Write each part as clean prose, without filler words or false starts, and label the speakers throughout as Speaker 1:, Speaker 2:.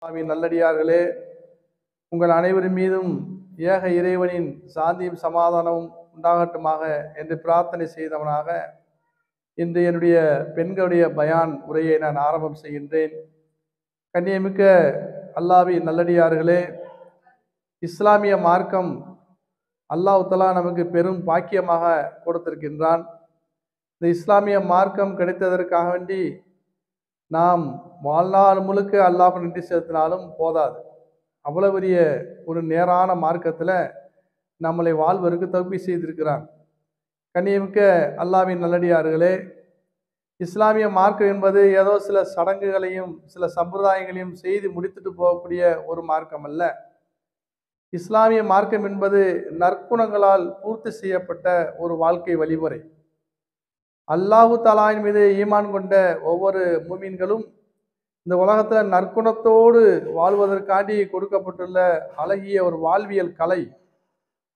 Speaker 1: அல்லாஹ்வின் நல்லடியார்களே, உங்கள் அனைவரின் மீதும் ஏக இறைவனின் சாந்தியும் சமாதானமும் உண்டாகட்டுமாக என்று பிரார்த்தனை செய்தவனாக இன்று என்னுடைய பெண்களுடைய பயான் உரையை நான் ஆரம்பம் செய்கின்றேன். கண்ணியமிக்க அல்லாஹ்வின் நல்லடியார்களே, இஸ்லாமிய மார்க்கம் அல்லாஹ் தஆலா நமக்கு பெரும் பாக்கியமாக கொடுத்திருக்கின்றான். இந்த இஸ்லாமிய மார்க்கம் கிடைத்ததற்காக வேண்டி நாம் வாழ்நாள் முழுக்க அல்லாஹ்வுக்கு நன்றி செலுத்தினாலும் போதாது. அவ்வளவு பெரிய ஒரு நேரான மார்க்கத்தில் நம்மளை வாழ்வதற்கு தௌஃபீக் செய்திருக்கிறான். கண்ணியமிக்க அல்லாஹ்வின் நல்லடியார்களே, இஸ்லாமிய மார்க்கம் என்பது ஏதோ சில சடங்குகளையும் சில சம்பிரதாயங்களையும் செய்து முடித்துட்டு போகக்கூடிய ஒரு மார்க்கம் அல்ல. இஸ்லாமிய மார்க்கம் என்பது நற்குணங்களால் பூர்த்தி செய்யப்பட்ட ஒரு வாழ்க்கை வழிமுறை. அல்லாஹு தஆலாவின் மீது ஈமான் கொண்ட ஒவ்வொரு மூமின்களும் இந்த உலகத்தில் நற்குணத்தோடு வாழ்வதற்காண்டி கொடுக்கப்பட்டுள்ள அழகிய ஒரு வாழ்வியல் கலை,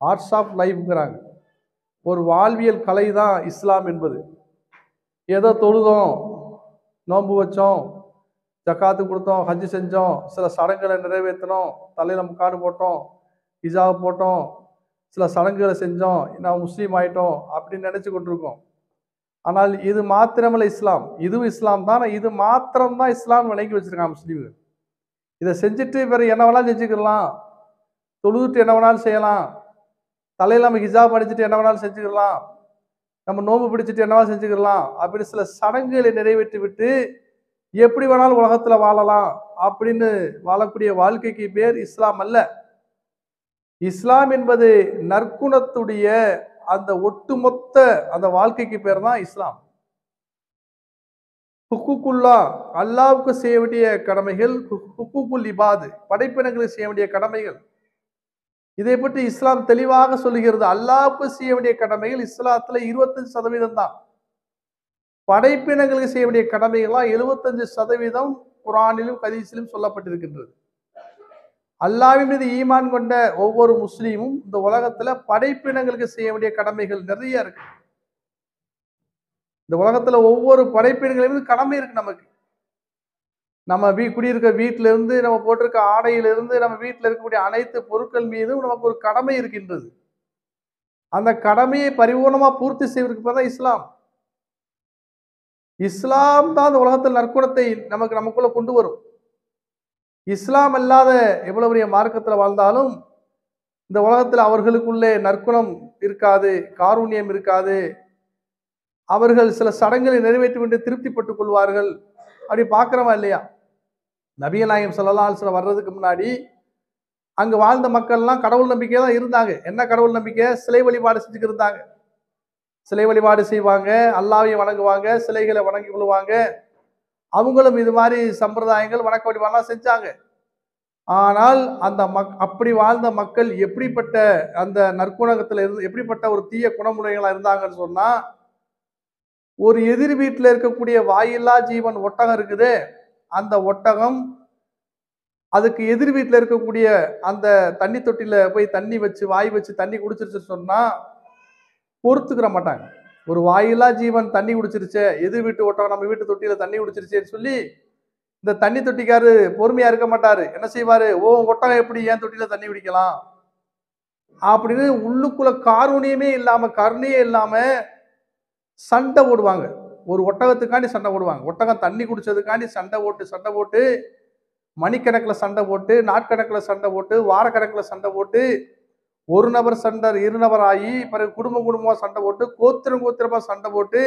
Speaker 1: ஆர்ட்ஸ் ஆஃப் லைஃப்ங்கிறாங்க. ஒரு வாழ்வியல் கலை தான் இஸ்லாம் என்பது. ஏதோ தொழுதோம், நோன்பு வச்சோம், ஜக்காத்து கொடுத்தோம், ஹஜ்ஜு செஞ்சோம், சில சடங்குகளை நிறைவேற்றினோம், தலையில் முக்காடு போட்டோம், ஹிஜாப் போட்டோம், சில சடங்குகளை செஞ்சோம், நான் முஸ்லீம் ஆயிட்டோம் அப்படின்னு நினச்சி கொண்டிருக்கோம். ஆனால் இது மாத்திரமல்ல இஸ்லாம். இதுவும் இஸ்லாம் தான். இது மாத்திரம்தான் இஸ்லாம் விளங்கி வச்சிருக்காங்க முஸ்லீம்கள். இதை செஞ்சுட்டு பிறகு என்ன வேணாலும் செஞ்சுக்கலாம், தொழுதுட்டு என்ன வேணாலும் செய்யலாம், தலையில் நம்ம ஹிஜாப் அடிச்சுட்டு என்ன வேணாலும் செஞ்சுக்கலாம், நம்ம நோம்பு பிடிச்சிட்டு என்ன வேணாலும் செஞ்சுக்கலாம், அப்படி சில சடங்குகளை நிறைவேற்றி விட்டு எப்படி வேணாலும் உலகத்தில் வாழலாம் அப்படின்னு வாழக்கூடிய வாழ்க்கைக்கு பேர் இஸ்லாம் அல்ல. இஸ்லாம் என்பது நற்குணத்துடைய அந்த ஒட்டுமொத்த அந்த வாழ்க்கைக்கு பேர் தான் இஸ்லாம். ஹுக்குக்குல்லா, அல்லாஹ்வுக்கு செய்ய வேண்டிய கடமைகள், ஹுக்குக்குல் இபாது, படைப்பினங்களுக்கு செய்ய வேண்டிய கடமைகள். இதை பற்றி இஸ்லாம் தெளிவாக சொல்லுகிறது. அல்லாஹ்வுக்கு செய்ய வேண்டிய கடமைகள் இஸ்லாத்துல 25% தான். படைப்பினங்களுக்கு செய்ய வேண்டிய கடமைகள்லாம் 75% குர்ஆனிலும் ஹதீஸிலும் சொல்லப்பட்டிருக்கின்றது. அல்லாஹ்வின் மீது ஈமான் கொண்ட ஒவ்வொரு முஸ்லீமும் இந்த உலகத்துல படைப்பினங்களுக்கு செய்ய வேண்டிய கடமைகள் நிறைய இருக்கு. இந்த உலகத்துல ஒவ்வொரு படைப்பினங்களிலும் கடமை இருக்கு நமக்கு. நம்ம குடியிருக்க வீட்டில இருந்து, நம்ம போட்டிருக்க ஆடையிலிருந்து, நம்ம வீட்டில் இருக்கக்கூடிய அனைத்து பொருட்கள் மீதும் நமக்கு ஒரு கடமை இருக்கின்றது. அந்த கடமையை பரிபூர்ணமா பூர்த்தி செய்வதற்கு தான் இஸ்லாம். இஸ்லாம் தான் இந்த உலகத்தில் நற்குணத்தை நமக்குள்ள கொண்டு வரும். இஸ்லாம் அல்லாத எவ்வளவு பெரிய மார்க்கத்தில் வாழ்ந்தாலும் இந்த உலகத்தில் அவர்களுக்குள்ளே நற்குணம் இருக்காது, காருண்யம் இருக்காது. அவர்கள் சில சடங்குகளை நிறைவேற்றி கொண்டு திருப்திப்பட்டுக் கொள்வார்கள். அப்படி பார்க்கிறோமா இல்லையா? நபிகள் நாயகம் ஸல்லல்லாஹு அலைஹி வஸல்லம் வர்றதுக்கு முன்னாடி அங்க வாழ்ந்த மக்கள்லாம் கடவுள் நம்பிக்கை தான் இருந்தாங்க. என்ன கடவுள் நம்பிக்கை? சிலை வழிபாடு செஞ்சுக்கிட்டு இருந்தாங்க. சிலை வழிபாடு செய்வாங்க, அல்லாஹ்வை வணங்குவாங்க, சிலைகளை வணங்கி கொள்வாங்க. அவங்களும் இது மாதிரி சம்பிரதாயங்கள் வணக்க வழிபாடெல்லாம் செஞ்சாங்க. ஆனால் அந்த அப்படி வாழ்ந்த மக்கள் எப்படிப்பட்ட அந்த நற்குணத்துல இருந்து எப்படிப்பட்ட ஒரு தீய குணமுறைகளா இருந்தாங்கன்னு சொன்னா, ஒரு எதிர் வீட்டில் இருக்கக்கூடிய வாயில்லா ஜீவன் ஒட்டகம் இருக்குது. அந்த ஒட்டகம் அதுக்கு எதிர் வீட்டில் இருக்கக்கூடிய அந்த தண்ணி தொட்டில போய் தண்ணி வச்சு வாய் வச்சு தண்ணி குடிச்சிருச்சுன்னு சொன்னா பொறுத்துக்கிற மாட்டாங்க. ஒரு வாயில்லா ஜீவன் தண்ணி குடிச்சிருச்சே, எதிர் வீட்டு ஒட்டகம் நம்ம வீட்டு தொட்டியில தண்ணி குடிச்சிருச்சேன்னு சொல்லி இந்த தண்ணி தொட்டிக்காரு பொறுமையா இருக்க மாட்டாரு. என்ன செய்வாரு? ஓ, ஒட்டகம் எப்படி ஏன் தொட்டியில தண்ணி குடிக்கலாம் அப்படின்னு உள்ளுக்குள்ள காரூணியமே இல்லாம, கருணையே இல்லாம சண்டை போடுவாங்க. ஒரு ஒட்டகத்துக்காண்டி சண்டை போடுவாங்க. ஒட்டகம் தண்ணி குடிச்சதுக்காண்டி சண்டை போட்டு மணிக்கணக்கில் சண்டை போட்டு, நாட்கணக்கில் சண்டை போட்டு, வாரக்கணக்கில் சண்டை போட்டு, ஒரு நபர் சண்டை 2 நபர் ஆகி பிறகு குடும்பமா சண்டை போட்டு, கோத்திரமா சண்டை போட்டு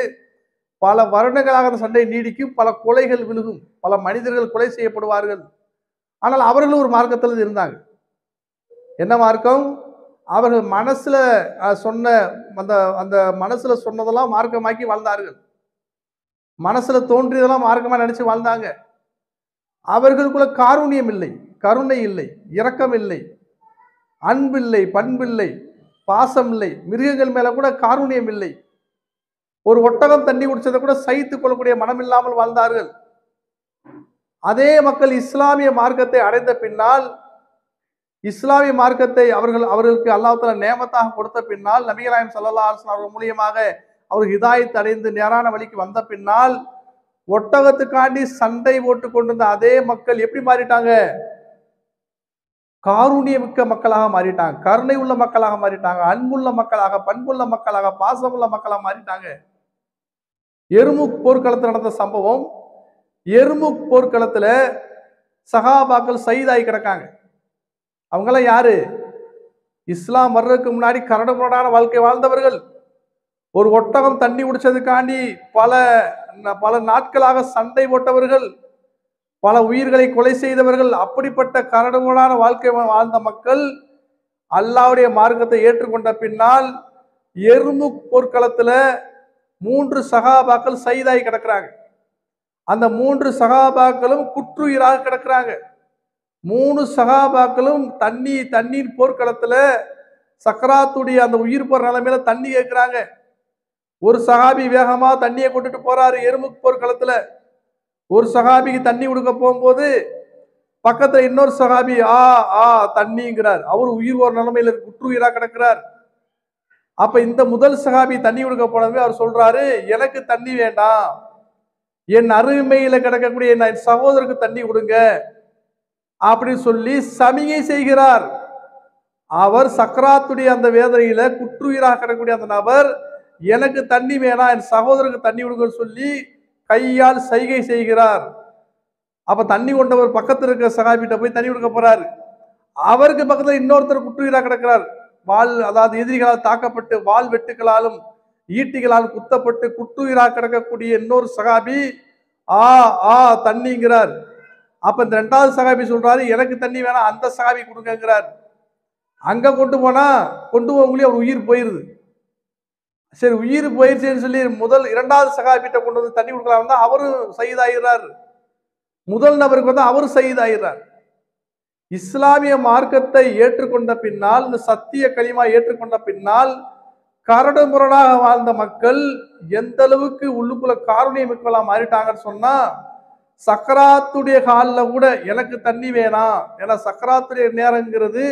Speaker 1: பல வருடங்களாக அந்த சண்டை நீடிக்கும். பல கொலைகள் விழுகும், பல மனிதர்கள் கொலை செய்யப்படுவார்கள். ஆனால் அவர்களும் ஒரு மார்க்கத்தில் இருந்தாங்க. என்ன மார்க்கம்? அவர்கள் மனசுல சொன்ன அந்த அந்த மனசுல சொன்னதெல்லாம் மார்க்கமாக்கி வாழ்ந்தார்கள். மனசுல தோன்றியதெல்லாம் மார்க்கமா நினைச்சு வாழ்ந்தாங்க. அவர்களுக்குள்ள காருண்யம் இல்லை, கருணை இல்லை, இரக்கம் இல்லை, அன்பில்லை, பண்பில்லை, பாசம் இல்லை. மிருகங்கள் மேல கூட காருண்யம் இல்லை. ஒரு ஒட்டகம் தண்ணி குடிச்சதை கூட சகித்துக் கொள்ளக்கூடிய மனம் இல்லாமல் வாழ்ந்தார்கள். அதே மக்கள் இஸ்லாமிய மார்க்கத்தை அடைந்த பின்னால், இஸ்லாமிய மார்க்கத்தை அவர்களுக்கு அல்லாஹ் தஆலா நேமத்தாக கொடுத்த பின்னால், நபிகள் நாயகம் ஸல்லல்லாஹு அலைஹி வஸல்லம் அவர்கள் மூலியமாக அவர் ஹிதாயத் அடைந்து நேரான வழிக்கு வந்த பின்னால் ஒட்டகத்துக்காண்டி சண்டை போட்டு கொண்டிருந்த அதே மக்கள் எப்படி மாறிட்டாங்க? காருண்யமிக்க மக்களாக மாறிட்டாங்க, கருணை உள்ள மக்களாக மாறிட்டாங்க, அன்புள்ள மக்களாக, பண்புள்ள மக்களாக, பாசமுள்ள மக்களாக மாறிட்டாங்க. எருமுக் போர்க்களத்தில் நடந்த சம்பவம். எருமுக் போர்க்களத்துல சஹாபாக்கள் ஷஹீதாகி கிடக்காங்க. அவங்கெல்லாம் யாரு? இஸ்லாம் வர்றதுக்கு முன்னாடி கரடுமுரடான வாழ்க்கை வாழ்ந்தவர்கள். ஒரு ஒட்டகம் தண்ணி குடிச்சதுக்காண்டி பல பல நாட்களாக சண்டை போட்டவர்கள், பல உயிர்களை கொலை செய்தவர்கள். அப்படிப்பட்ட கரடுமுரடான வாழ்க்கை வாழ்ந்த மக்கள் அல்லாஹ்வுடைய மார்க்கத்தை ஏற்றுக்கொண்ட பின்னால் எர்முக் போர்க்களத்துல 3 சஹாபாக்கள் ஷஹீதாகி கிடக்குறாங்க. அந்த 3 சஹாபாக்களும் குற்றுயிராக கிடக்குறாங்க. 3 சஹாபாக்களும் தண்ணீர் போர்க்களத்துல சக்கராத்துடைய அந்த உயிர் போற நிலைமையில தண்ணி கேட்கிறாங்க. ஒரு சஹாபி வேகமா தண்ணியை கொண்டுட்டு போறாரு எருமுக் போர்க்களத்துல. ஒரு சஹாபிக்கு தண்ணி கொடுக்க போகும்போது பக்கத்துல இன்னொரு சஹாபி தண்ணிங்கிறார். அவர் உயிர் ஒரு நிலைமையில குற்றுயிரா கிடக்கிறார். அப்ப இந்த முதல் சஹாபி தண்ணி கொடுக்க போனதுமே அவர் சொல்றாரு, எனக்கு தண்ணி வேண்டாம், என் அருமையில கிடக்கக்கூடிய என் சகோதரருக்கு தண்ணி கொடுங்க அப்படின்னு சொல்லி சமிகை செய்கிறார். அவர் சக்கராத்துடைய அந்த வேதனையில குற்றுயிராக கிடக்கக்கூடிய அந்த நபர், எனக்கு தண்ணி வேணாம், என் சகோதரருக்கு தண்ணி கொடுங்கன்னு சொல்லி கையால் சைகை செய்கிறார். அப்ப தண்ணி கொண்டவர் பக்கத்துல இருக்கிற சஹாபிட்ட போய் தண்ணி கொடுக்க போறாரு. அவருக்கு பக்கத்துல இன்னொருத்தர் குற்றுயிராக கிடக்கிறார். அதாவது எதிரிகளால் தாக்கப்பட்டு வாள் வெட்டுகளாலும் ஈட்டிகளால் குத்தப்பட்டு குற்றுயிராக கிடக்கக்கூடிய இன்னொரு சஹாபி தண்ணிங்கிறார். அப்ப இந்த 2வது சஹாபி சொல்றாரு, எனக்கு தண்ணி வேணாம், அந்த சஹாபி கொடுங்கிறார். அங்க கொண்டு போவங்களே அவர் உயிர் போயிருது. சரி, உயிர் போயிருச்சுன்னு சொல்லி 2வது சஹாபிட்ட கொண்டு வந்து தண்ணி கொடுக்கலாம் தான் அவரும் ஷஹீதாகிறார். முதல் நபருக்கு வந்து அவரும் ஷஹீதாகிறார். இஸ்லாமிய மார்க்கத்தை ஏற்றுக்கொண்ட பின்னால், இந்த சத்திய கலிமா ஏற்றுக்கொண்ட பின்னால் கரடு முரடாக வாழ்ந்த மக்கள் எந்த அளவுக்கு உள்ளுக்குள்ள காரணிய மக்களா மாறிட்டாங்கன்னு சொன்னா, சக்கராத்துடைய காலில் கூட எனக்கு தண்ணி வேணாம், ஏன்னா சக்கராத்துடைய நேரங்கிறது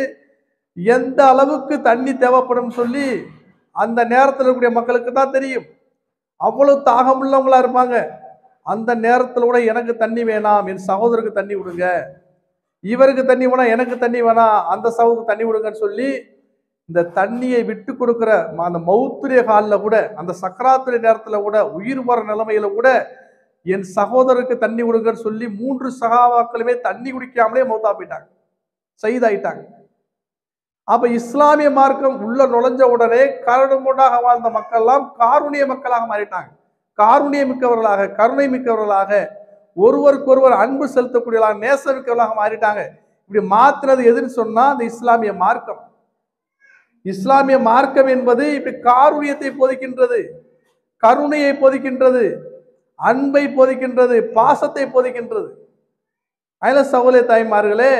Speaker 1: எந்த அளவுக்கு தண்ணி தேவைப்படும் சொல்லி அந்த நேரத்தில் இருக்கக்கூடிய மக்களுக்கு தான் தெரியும். அவ்வளவு தாகம் உள்ளவங்களா இருப்பாங்க. அந்த நேரத்தில் கூட எனக்கு தண்ணி வேணாம், என் சகோதரருக்கு தண்ணி விடுங்க, இவருக்கு தண்ணி வேணாம், எனக்கு தண்ணி வேணாம், அந்த சகோதரருக்கு தண்ணி விடுங்கன்னு சொல்லி இந்த தண்ணியை விட்டு கொடுக்கிற அந்த மௌத்துரிய காலில் கூட, அந்த சக்கராத்துடைய நேரத்தில் கூட, உயிர் போற நிலைமையில கூட என் சகோதரருக்கு தண்ணி விடுங்கன்னு சொல்லி 3 சகாபாக்களுமே தண்ணி குடிக்காமலே மௌத்தா போயிட்டாங்க, ஷஹீதாயிட்டாங்க. அப்ப இஸ்லாமிய மார்க்கம் உள்ள நுழைஞ்ச உடனே கரடுமுரடாக வாழ்ந்த மக்கள் எல்லாம் காருண்ய மக்களாக மாறிட்டாங்க. காருண்ய மிக்கவர்களாக, கருணை மிக்கவர்களாக, ஒருவருக்கொருவர் அன்பு செலுத்தக்கூடியவர்களாக, நேச மிக்கவர்களாக மாறிட்டாங்க. இப்படி மாத்தினது எதுன்னு சொன்னா அந்த இஸ்லாமிய மார்க்கம். இஸ்லாமிய மார்க்கம் என்பது இப்படி காருண்யத்தை போதிக்கின்றது, கருணையை போதிக்கின்றது, அன்பை போதிக்கின்றது, பாசத்தை போதிக்கின்றது. அயல சகோதர தாய்மார்களே,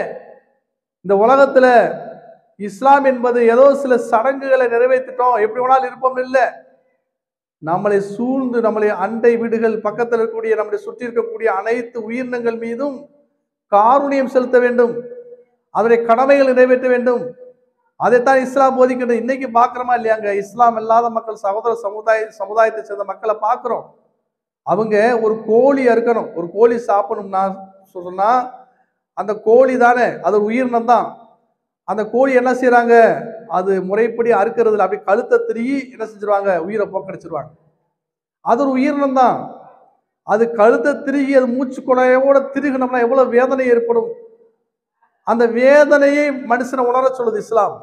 Speaker 1: இந்த உலகத்துல இஸ்லாம் என்பது ஏதோ சில சடங்குகளை நிறைவேற்றிட்டோம் எப்படி வேணாலும் இருப்போம் இல்லை. நம்மளை சூழ்ந்து, நம்மளை அண்டை வீடுகள் பக்கத்தில் இருக்கக்கூடிய, நம்மளை சுற்றி இருக்கக்கூடிய அனைத்து உயிரினங்கள் மீதும் காருண்யம் செலுத்த வேண்டும், அதனுடைய கடமைகள் நிறைவேற்ற வேண்டும். அதைத்தான் இஸ்லாம் போதிக்கின்றது. இன்னைக்கு பாக்குறோமா இல்லையாங்க, இஸ்லாம் இல்லாத மக்கள், சகோதர சமுதாயத்தை சேர்ந்த மக்களை பார்க்கிறோம். அவங்க ஒரு கோழி அறுக்கணும், ஒரு கோழி சாப்பிடணும்னா சொன்னா அந்த கோழி தானே, அது ஒரு உயிரினம் தான். அந்த கோழி என்ன செய்யறாங்க, அது முறைப்படி அறுக்கிறதுல அப்படி கழுத்தை திருகி என்ன செஞ்சிருவாங்க, உயிரை போக்கடிச்சிருவாங்க. அது ஒரு உயிரினம் தான். அது கழுத்தை திருகி அது மூச்சு குழையோட திருகினோம்னா எவ்வளவு வேதனை ஏற்படும். அந்த வேதனையை மனுஷனை உணர சொல்லுது இஸ்லாம்.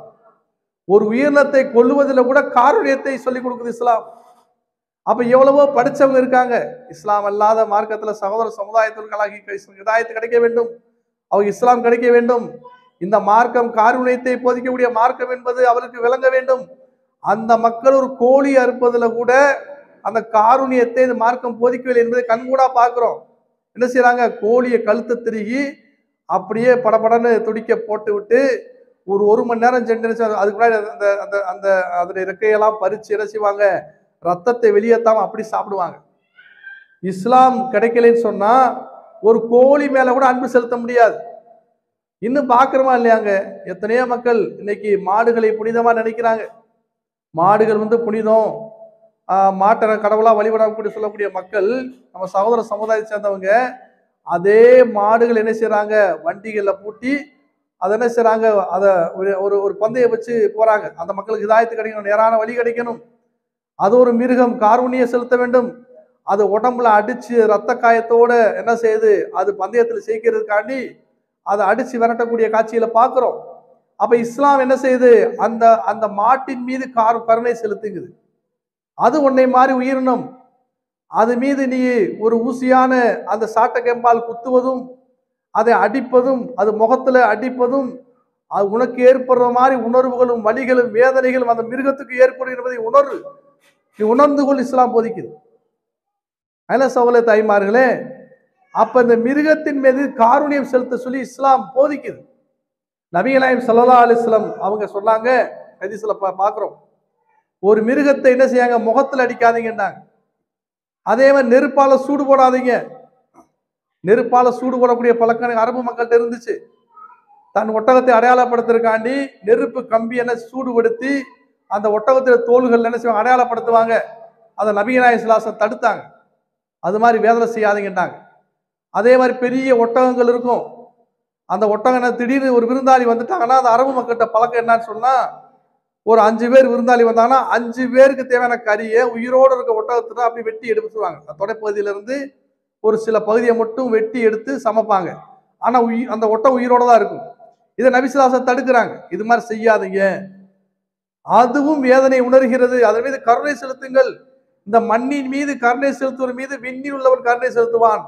Speaker 1: ஒரு உயிரினத்தை கொல்லுவதில் கூட காருண்யத்தை சொல்லிக் கொடுக்குது இஸ்லாம். அப்ப எவ்வளவோ படிச்சவங்க இருக்காங்க. இஸ்லாம் அல்லாத மார்க்கத்துல சகோதர சமுதாயத்திற்கு இதாயத்து கிடைக்க வேண்டும், அவங்க இஸ்லாம் கிடைக்க வேண்டும். இந்த மார்க்கம் காருண்யத்தை போதிக்கக்கூடிய மார்க்கம் என்பது அவருக்கு விளங்க வேண்டும். அந்த மக்கள் ஒரு கோழி அறுப்பதுல கூட அந்த காருண்யத்தை இந்த மார்க்கம் போதிக்கவில்லை என்பதை கண்கூடா பார்க்கிறோம். என்ன செய்யறாங்க, கோழியை கழுத்தை திருகி அப்படியே படபடன்னு துடிக்க போட்டு விட்டு ஒரு மணி நேரம் சென்று அதுக்கு முன்னாடி அந்த அந்த அந்த அதனுடைய இறக்கையெல்லாம் பறிச்சு என்ன செய்வாங்க, ரத்தத்தை வெளியேற்றாம அப்படி சாப்பிடுவாங்க. இஸ்லாம் கிடைக்கலன்னு சொன்னா ஒரு கோழி மேல கூட அன்பு செலுத்த முடியாது. இன்னும் பாக்குறோமா இல்லையாங்க, எத்தனையோ மக்கள் இன்னைக்கு மாடுகளை புனிதமா நினைக்கிறாங்க. மாடுகள் வந்து புனிதம், மாட்டை கடவுளா வழிபடக்கூடிய சொல்லக்கூடிய மக்கள், நம்ம சகோதர சமுதாயத்தை சேர்ந்தவங்க, அதே மாடுகள் என்ன செய்யறாங்க, வண்டிகள்ல பூட்டி அதை என்ன செய்றாங்க, அதை ஒரு ஒரு ஒரு பந்தய வச்சு போறாங்க. அந்த மக்களுக்கு இதாயத்து கிடைக்கணும், நேரான வழி கிடைக்கணும். அது ஒரு மிருகம் காரூணிய செலுத்த வேண்டும். அது உடம்புல அடிச்சு ரத்த காயத்தோட என்ன செய்யுது, அது பந்தயத்தில் ஜெயிக்கிறதுக்காண்டி அதை அடிச்சு விரட்டக்கூடிய காட்சியில பார்க்கிறோம். அப்ப இஸ்லாம் என்ன செய்யுது, அந்த அந்த மாட்டின் மீது கருணை செலுத்துங்குது. அது உன்னை மாதிரி உயிரினம், அது மீது நீ ஒரு ஊசியான அந்த சாட்டை கெம்பால் குத்துவதும், அதை அடிப்பதும், அது முகத்துல அடிப்பதும், அது உனக்கு ஏற்படுற மாதிரி உணர்வுகளும் வலிகளும் வேதனைகளும் அந்த மிருகத்துக்கு ஏற்படும் என்பதை உணர்வு, நீ உணர்ந்து கொள் இஸ்லாம் போதிக்குது. அதனால சகோதர தாய்மார்களே, அப்ப இந்த மிருகத்தின் மீது காருண்யம் செலுத்த சொல்லி இஸ்லாம் போதிக்குது. நபிகள் நாயகம் ஸல்லல்லாஹு அலைஹி வஸல்லம் அவங்க சொன்னாங்க, ஹதீஸ்ல பார்க்கிறோம், ஒரு மிருகத்தை என்ன செய்யாங்க, முகத்துல அடிக்காதீங்கன்னாங்க. அதே மாதிரி நெருப்பால சூடு போடாதீங்க. நெருப்பால சூடு போடக்கூடிய பழக்கம் அரபு மக்கள்கிட்ட இருந்துச்சு. தன் ஒட்டகத்தை அடையாளப்படுத்துறதுக்காண்டி நெருப்பு கம்பி என்ன சூடுபடுத்தி அந்த ஒட்டகத்தில தோள்கள் என்ன செய்வாங்க, அடையாளப்படுத்துவாங்க. அதை நபிகள் நாயகம் ஸல்லல்லாஹு அலைஹி வஸல்லம் தடுத்தாங்க. அது மாதிரி வேதனை செய்யாதீங்கன்னாங்க. அதே மாதிரி பெரிய ஒட்டகங்கள் இருக்கும். அந்த ஒட்டகம் திடீர்னு ஒரு விருந்தாளி வந்துட்டாங்கன்னா, அந்த அரபு மக்கள்கிட்ட பழக்கம் என்னன்னு சொன்னா, ஒரு 5 பேர் விருந்தாளி வந்தாங்கன்னா 5 பேருக்கு தேவையான கறியை உயிரோடு இருக்க ஒட்டகத்தை அப்படி வெட்டி எடுத்துருவாங்க. தொடைப்பகுதியில இருந்து ஒரு சில பகுதியை மட்டும் வெட்டி எடுத்து சமைப்பாங்க. ஆனா அந்த ஒட்டகம் உயிரோட தான் இருக்கும். இதை நபி ஸல்லல்லாஹு அலைஹி வஸல்லம் தடுக்கிறாங்க. இது மாதிரி செய்யாதீங்க. அதுவும் வேதனை உணர்கிறது, அதன் மீது கருணை செலுத்துங்கள். இந்த மண்ணின் மீது கருணை செலுத்துவர் மீது விண்ணில் உள்ளவன் கருணை செலுத்துவான்.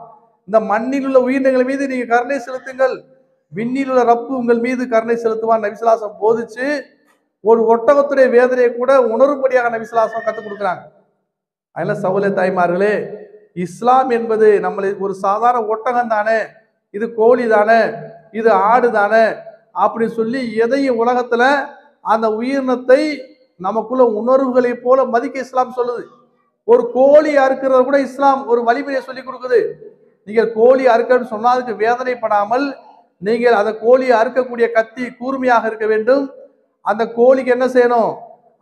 Speaker 1: இந்த மண்ணில் உள்ள உயிரினங்கள் மீது நீங்க கருணை செலுத்துங்கள், விண்ணில் உள்ள ரப்பு உங்கள் மீது கருணை செலுத்துவான் நபி ஸல்லல்லாஹு அலைஹி வஸல்லம் போதிச்சு, ஒரு ஒட்டகத்துடைய வேதனையை கூட உணரும்படியாக நபி ஸல்லல்லாஹு அலைஹி வஸல்லம் கற்றுக் கொடுக்குறாங்க. அதனால சகோதர தாய்மார்களே, இஸ்லாம் என்பது நம்மளை ஒரு சாதாரண ஒட்டகம் தானே, இது கோழி தானே, இது ஆடு தானே அப்படின்னு சொல்லி எதையும் உலகத்துல அந்த உயிரினத்தை நமக்குள்ள உணர்வுகளை போல மதிக்க இஸ்லாம் சொல்லுது. ஒரு கோழி அறுக்கிறத கூட இஸ்லாம் ஒரு வழிமுறையை சொல்லி கொடுக்குது. நீங்கள் கோழி அறுக்கன்னு சொன்னா அதுக்கு வேதனைப்படாமல் நீங்கள் அந்த கோழியை அறுக்கக்கூடிய கத்தி கூர்மையாக இருக்க வேண்டும். அந்த கோழிக்கு என்ன செய்யணும்,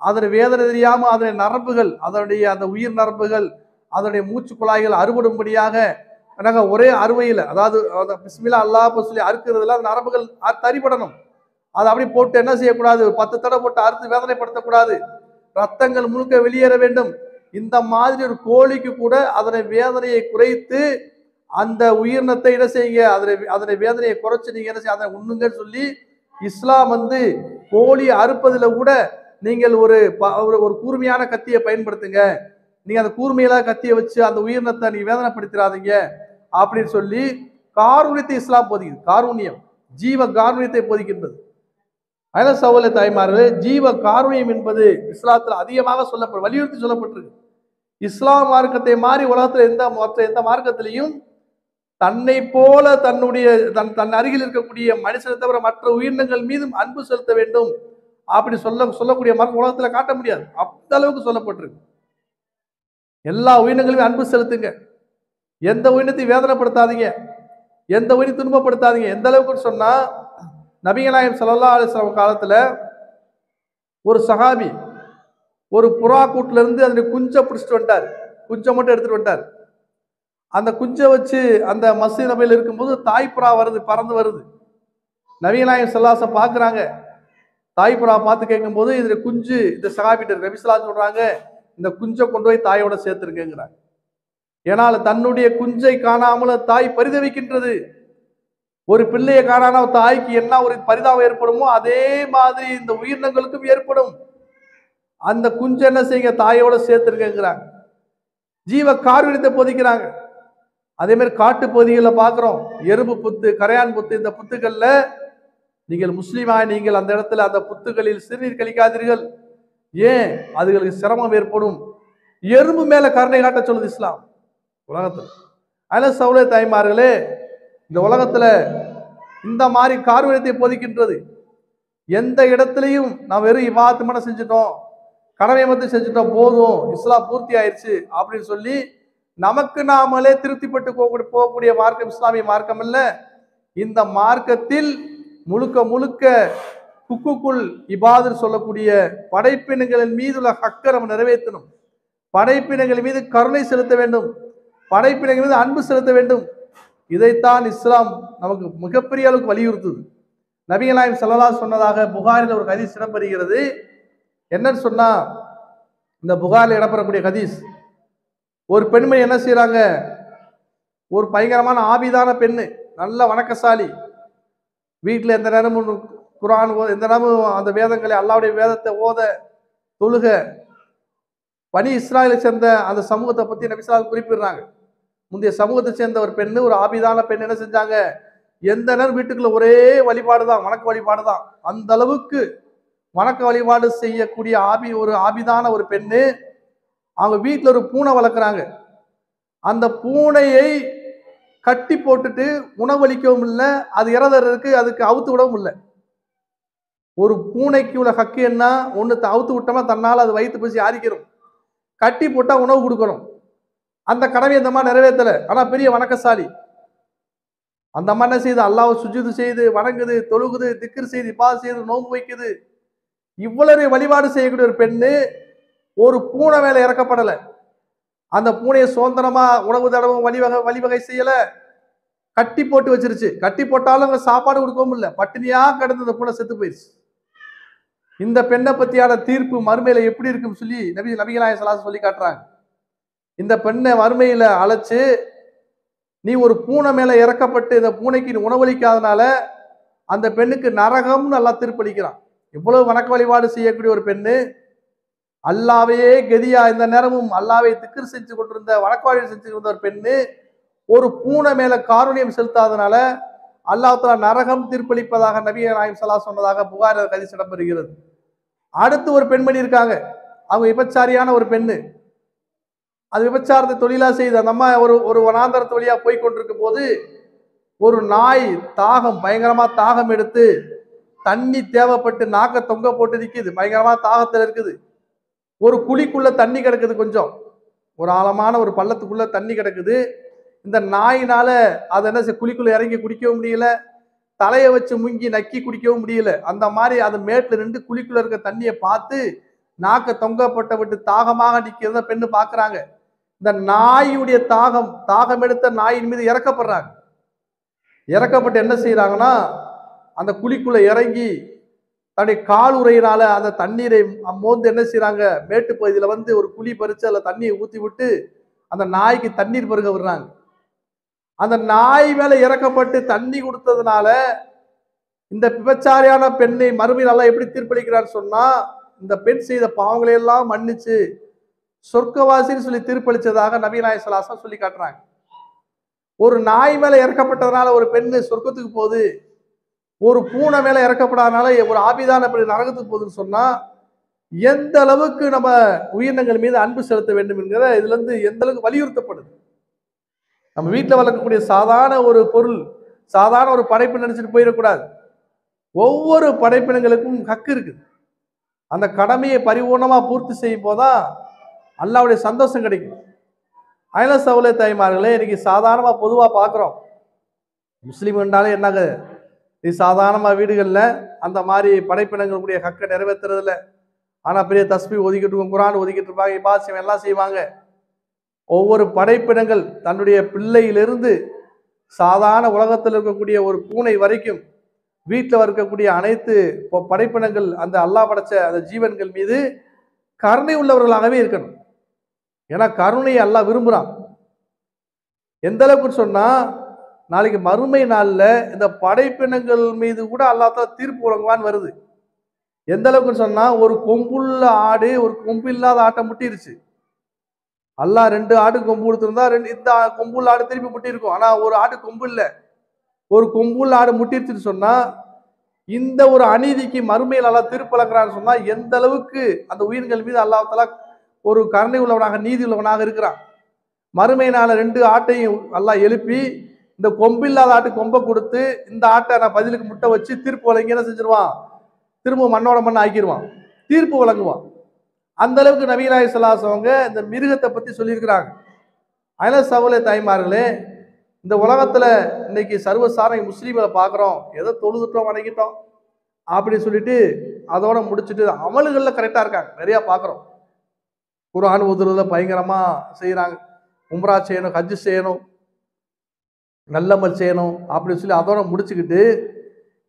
Speaker 1: அதனுடைய வேதனை தெரியாம அதனுடைய நரம்புகள், அதனுடைய அந்த உயிர் நரம்புகள், அதனுடைய மூச்சு குழாய்கள் அறுபடும்படியாக ஒரே அறுவையில், அதாவது பிஸ்மில்லா அல்லாஹ் சொல்லி அறுக்கிறதுல அந்த நரம்புகள் தரிபடணும். அதை அப்படி போட்டு என்ன செய்யக்கூடாது, 10 தடவை போட்டு அறுத்து வேதனைப்படுத்தக்கூடாது. ரத்தங்கள் முழுக்க வெளியேற வேண்டும். இந்த மாதிரி ஒரு கோழிக்கு கூட அதனை வேதனையை குறைத்து அந்த உயிரினத்தை என்ன செய்யுங்க, அதனை வேதனையை குறைச்சு நீங்க என்ன செய்ய, அதை உண்ணுங்கன்னு சொல்லி இஸ்லாம் கோழி அறுப்பதில் கூட நீங்கள் ஒரு கூர்மையான கத்தியை பயன்படுத்துங்க, நீங்க அந்த கூர்மையில கத்தியை வச்சு அந்த உயிரினத்தை நீங்க வேதனைப்படுத்திடாதீங்க அப்படின்னு சொல்லி காருண்யத்தை இஸ்லாம் போதிக்குது. காருண்யம், ஜீவ காருண்யத்தை போதிக்கின்றது. அதனால சகோதர தாய்மார்களே, ஜீவ காருண்யம் என்பது இஸ்லாத்தில் அதிகமாக வலியுறுத்தி சொல்லப்பட்டிருக்கு. இஸ்லாம் மார்க்கத்தை மாறி உலகத்தில் எந்த மார்க்கத்திலையும் தன்னை போல தன் அருகில் இருக்கக்கூடிய மனுஷனை தவிர மற்ற உயிரினங்கள் மீதும் அன்பு செலுத்த வேண்டும் அப்படி சொல்லக்கூடிய மார்க்கம் உலகத்துல காட்ட முடியாது. அந்த அளவுக்கு சொல்லப்பட்டிருக்கு. எல்லா உயிரினங்களையும் அன்பு செலுத்துங்க, எந்த உயிரினத்தையும் வேதனைப்படுத்தாதீங்க, எந்த உயிரினை துன்பப்படுத்தாதீங்க. எந்த அளவுக்கு சொன்னா, நபிகள் நாயகம் ஸல்லல்லாஹு அலைஹி வஸல்லம் காலத்துல ஒரு சஹாபி ஒரு புறா கூட்டுல இருந்து அந்த குஞ்சை பிடிச்சிட்டு வந்துட்டார். குஞ்சை மட்டும் எடுத்துட்டு வந்துட்டார். அந்த குஞ்சை வச்சு அந்த மஸ்ஜித் நபையில் இருக்கும்போது தாய்ப்புறா வருது, பறந்து வருது. நபிகள் நாயகம் ஸல்லல்லாஹு அலைஹி வஸல்லம் பார்க்குறாங்க. தாய்ப்புறா பார்த்து கேட்கும்போது இது குஞ்சு, இந்த சஹாபிட்ட நபி ஸல்லல்லாஹு அலைஹி வஸல்லம் சொல்றாங்க, இந்த குஞ்சை கொண்டு போய் தாயோட சேர்த்துருங்கிறாங்க. ஏனால் தன்னுடைய குஞ்சை காணாமல் தாய் பரிதவிக்கின்றது. ஒரு பிள்ளையை காணாம தாய்க்கு என்ன ஒரு பரிதாபம் ஏற்படுமோ அதே மாதிரி இந்த உயிரினங்களுக்கும் ஏற்படும். அந்த குஞ்சு என்ன செய்யுங்க, தாயோட சேர்த்துருங்கிறாங்க. ஜீவ காருண்யத்தை போதிக்கிறாங்க. அதே மாதிரி காட்டு பகுதிகளில் பார்க்கிறோம், எறும்பு புத்து, கரையான் புத்து, இந்த புத்துக்கள்ல நீங்கள் முஸ்லீமா நீங்கள் அந்த இடத்துல அந்த புத்துகளில் சிறுநீர் கழிக்காதீர்கள். ஏன், அதுகளுக்கு சிரமம் ஏற்படும். எறும்பு மேல கருணை காட்ட சொல்லுது இஸ்லாம் உலகத்துல. அதனால சகோதர தாய்மார்களே, இந்த உலகத்துல இந்த மாதிரி காருண்யத்தை போதிக்கின்றது. எந்த இடத்துலையும் நான் வெறும் இபாதத் மட்டும் செஞ்சுட்டோம், கடமை மட்டும் செஞ்சுட்டோம், போதும் இஸ்லாம் பூர்த்தி ஆயிடுச்சு அப்படின்னு சொல்லி நமக்கு நாமளே திருப்திப்பட்டு போகக்கூடிய மார்க்கம் இஸ்லாமிய மார்க்கம் அல்ல. இந்த மார்க்கத்தில் முழுக்க முழுக்க ஹுக்குக்குல் இபாதத் சொல்லக்கூடிய படைப்பினங்களின் மீது உள்ள ஹக்கை நம்ம நிறைவேற்றணும். படைப்பினங்கள் மீது கருணை செலுத்த வேண்டும், படைப்பினங்கள் மீது அன்பு செலுத்த வேண்டும். இதைத்தான் இஸ்லாம் நமக்கு மிகப்பெரிய அளவுக்கு வலியுறுத்துது. நபிகள் நாயகம் ஸல்லல்லாஹு அலைஹி சொன்னதாக புகாரில் ஒரு ஹதீஸ் இடம்பெறுகிறது. என்னன்னு சொன்னா, இந்த புகாரில் இடம்பெறக்கூடிய ஹதீஸ், ஒரு பெண்மணி என்ன செய்யறாங்க, ஒரு பயங்கரமான ஆபிதான பெண்ணு, நல்ல வணக்கசாலி, வீட்டில் எந்த நேரமும் குர்ஆன் எந்த நேரமும் அந்த வேதங்களை அல்லாஹ்வுடைய வேதத்தை ஓத தொழுக, பனி இஸ்ராயலை சேர்ந்த அந்த சமூகத்தை பத்தி நபி ஸல்லல்லாஹு குறிப்பிடுறாங்க. முந்தைய சமூகத்தை சேர்ந்த ஒரு பெண்ணு, ஒரு ஆபிதான பெண் என்ன செஞ்சாங்க, எந்த நேரம் வீட்டுக்குள்ள ஒரே வழிபாடு தான், வணக்க வழிபாடு தான். அந்த அளவுக்கு வணக்க வழிபாடு செய்யக்கூடிய ஒரு ஆபிதான ஒரு பெண்ணு. அவங்க வீட்டில் ஒரு பூனை வளர்க்குறாங்க. அந்த பூனையை கட்டி போட்டுட்டு உணவளிக்கவும் இல்லை, அது இறதறதுக்கு அதுக்கு அவுத்து விடவும் இல்லை. ஒரு பூனைக்கு உள்ள ஹக்கு என்ன, ஒன்று அவுத்து விட்டோம்னா தன்னால் அது வயிற்று பசி ஆரிக்கிறோம், கட்டி போட்டால் உணவு கொடுக்கணும். அந்த கடமையை இந்த மாதிரி நிறைவேற்றலை. ஆனால் பெரிய வணக்கசாலி. அந்த அம்மா என்ன செய்யுது, அல்லாஹ்வை சுஜூது செய்து வணங்குது, தொழுகுது, திக்ர் செய்து, இபாதத் செய்து, நோன்பு வைக்குது. இவ்வளவு வழிபாடு செய்யக்கூடிய ஒரு பெண்ணு ஒரு பூனை மேல இறக்கப்படலை. அந்த பூனையை சுதந்திரமா உணவு தடவும் வழிவகை செய்யல, கட்டி போட்டு வச்சிருச்சு. கட்டி போட்டாலும் அங்க சாப்பாடு கொடுக்கவும் இல்லை, பட்டினியா கிடந்து அந்த பூனை செத்து போயிடுச்சு. இந்த பெண்ணை பத்தியான தீர்ப்பு மறுமையில எப்படி இருக்குன்னு சொல்லி நபிகள் நாயகம் ஸல்லல்லாஹு அலைஹி சொல்லி காட்டுறாங்க. இந்த பெண்ணை மறுமையில அழைச்சு, நீ ஒரு பூனை மேல இறக்கப்பட்டு இந்த பூனைக்கு நீ உணவளிக்காதனால அந்த பெண்ணுக்கு நரகம்னு அல்லாஹ் தீர்ப்பளிக்கிறான். இவ்வளவு வணக்க வழிபாடு செய்யக்கூடிய ஒரு பெண்ணு, அல்லாவையே கதியா இந்த நேரமும் அல்லாவை திக்ர் செஞ்சு கொண்டிருந்த, வணக்க வழிபாடு செஞ்சு கொண்டிருந்த ஒரு பெண்ணு ஒரு பூனை மேல காருண்யம் செலுத்தாதனால அல்லாஹ் தஆலா நரகம் தீர்ப்பளிப்பதாக நபிகள் நாயகம் ஸல்லல்லாஹு அலைஹி சொன்னதாக புகார் ஹதீஸ் இடம்பெறுகிறது. அடுத்து ஒரு பெண்மணி இருக்காங்க, அவங்க விபச்சாரியான ஒரு பெண்ணு. அது விபச்சாரத்தை தொழிலா செய்து அந்த அம்மா ஒரு வனாந்தரத்து வழியா போய் கொண்டிருக்கும் போது ஒரு நாய் தாகம், பயங்கரமா தாகம் எடுத்து தண்ணி தேவைப்பட்டு நாக்க தொங்க போட்டு நிற்குது, பயங்கரமா தாகத்தில் இருக்குது. ஒரு குழிக்குள்ள தண்ணி கிடக்குது, கொஞ்சம் ஒரு ஆழமான ஒரு பள்ளத்துக்குள்ள தண்ணி கிடக்குது. இந்த நாயினால அதை என்ன குழிக்குள்ள இறங்கி குடிக்கவும் முடியல, தலையை வச்சு முங்கி நக்கி குடிக்கவும் முடியல. அந்த மாதிரி அது மேட்டில் நின்று குழிக்குள்ள இருக்க தண்ணியை பார்த்து நாக்க தொங்கப்பட்ட விட்டு தாகமாக நிற்கிறத பெண்ணு பார்க்குறாங்க. இந்த நாயுடைய தாகம் எடுத்த நாயின் மீது இறக்கப்படுறாங்க. இறக்கப்பட்டு என்ன செய்யறாங்கன்னா, அந்த குழிக்குள்ள இறங்கி தன்னுடைய கால் உரையினால அந்த தண்ணீரை மோந்து என்ன செய்யறாங்க, மேட்டு பகுதியில் வந்து ஒரு குழி பறிச்சு அதில் தண்ணியை ஊற்றி விட்டு அந்த நாய்க்கு தண்ணீர் பருக விடுறாங்க. அந்த நாய் மேல இறக்கப்பட்டு தண்ணி கொடுத்ததுனால இந்த விபச்சாரியான பெண்ணை மறுமையில் அல்லாஹ் எப்படி தீர்ப்பளிக்கிறான்னு சொன்னா, இந்த பெண் செய்த பாவங்களை எல்லாம் மன்னிச்சு சொர்க்கவாசின்னு சொல்லி தீர்ப்பளிச்சதாக நபி நாயகம் ஸல்லல்லாஹு அலைஹி சொல்லி காட்டுறாங்க. ஒரு நாய் மேல இறக்கப்பட்டதுனால ஒரு பெண்ணு சொர்க்கத்துக்கு போகுது, ஒரு பூனை மேல இறக்கப்படாதனால ஒரு ஆபிதான பெண் நரகத்துக்கு போகுதுன்னு சொன்னா, எந்த அளவுக்கு நம்ம உயிரினங்கள் மீது அன்பு செலுத்த வேண்டும் என்கிற இதுல இருந்து எந்த அளவுக்கு வலியுறுத்தப்படுது. நம்ம வீட்டில் வளர்க்கக்கூடிய சாதாரண ஒரு பொருள், சாதாரண ஒரு படைப்பு நினைச்சிட்டு போயிடக்கூடாது. ஒவ்வொரு படைப்பினங்களுக்கும் ஹக்கு இருக்குது. அந்த கடமையை பரிபூர்ணமா பூர்த்தி செய்யும் போதான் அல்லாஹ்வுடைய சந்தோஷம் கிடைக்கும். அயல சகோதர தாய்மார்களே, இன்னைக்கு சாதாரணமா பொதுவா பார்க்குறோம், முஸ்லீம் என்றாலே என்னங்க, இது சாதாரணமா வீடுகளில் அந்த மாதிரி படைப்பினங்களுடைய ஹக்கை நிறைவேற்றுறது இல்லை. ஆனால் பெரிய தஸ்பீஹ் ஒதுக்கிட்டு இருக்கும், குர்ஆன் ஒதுக்கிட்டு இருப்பாங்க, இபாதத் எல்லாம் செய்வாங்க. ஒவ்வொரு படைப்பினங்கள் தன்னுடைய பிள்ளையிலிருந்து சாதாரண உலகத்தில் இருக்கக்கூடிய ஒரு பூனை வரைக்கும் வீட்டில் இருக்கக்கூடிய அனைத்து படைப்பினங்கள் அந்த அல்லாஹ் படைச்ச அந்த ஜீவன்கள் மீது கருணை உள்ளவர்களாகவே இருக்கணும். ஏன்னா கருணையை அல்லாஹ் விரும்புகிறான். எந்த அளவுக்கு சொன்னா, நாளைக்கு மறுமை நாளில் இந்த படைப்பினங்கள் மீது கூட அல்லாஹ் தஆலா தீர்ப்பு வழங்குவான்னு வருது. எந்த அளவுக்கு சொன்னா, ஒரு கொம்புள்ள ஆடு ஒரு கொம்பு இல்லாத ஆட்டை முட்டிருச்சு. அல்லாஹ் 2 ஆடு கொம்பு கொடுத்துருந்தா இந்த கொம்புள்ள ஆடு திருப்பி முட்டிருக்கும். ஆனா ஒரு ஆடு கொம்பு இல்லை, ஒரு கொம்புள்ள ஆடு முட்டிருச்சுன்னு சொன்னா, இந்த ஒரு அநீதிக்கு மறுமையில் அல்லாஹ் தீர்ப்பு வழங்குறான்னு சொன்னா, எந்த அளவுக்கு அந்த உயிர்கள் மீது அல்லாஹ் தஆலா ஒரு கருணை உள்ளவனாக, நீதி உள்ளவனாக இருக்கிறான். மறுமையினால 2 ஆட்டையும் அல்லாஹ் எழுப்பி இந்த கொம்பில்லாத ஆட்டு கொம்பை கொடுத்து இந்த ஆட்டை நான் பதிலுக்கு முட்டை வச்சு தீர்ப்பு வழங்கி என்ன செஞ்சிருவான், திரும்ப மண்ணோட மண்ணை ஆக்கிடுவான், தீர்ப்பு வழங்குவான். அந்த அளவுக்கு நபி நாயகம் ஸல்லல்லாஹு அலைஹி வஸல்லம் அவங்க இந்த மிருகத்தை பத்தி சொல்லியிருக்கிறாங்க. அயல சகோதர தாய்மார்களே, இந்த உலகத்துல இன்னைக்கு சர்வசாதாரண முஸ்லீம்களை பார்க்குறோம், ஏதோ தொழுதுட்டோம் வணங்கிட்டோம் அப்படின்னு சொல்லிட்டு அதோட முடிச்சுட்டு அமல்கள்ல கரெக்டா இருக்காங்க, நிறைய பார்க்குறோம். குர்ஆன் ஓதுறதுல பயங்கரமா செய்யறாங்க, உம்ரா செய்யணும், ஹஜ் செய்யணும், நல்லமல் செய்யணும் அப்படின்னு சொல்லி அதோட முடிச்சுக்கிட்டு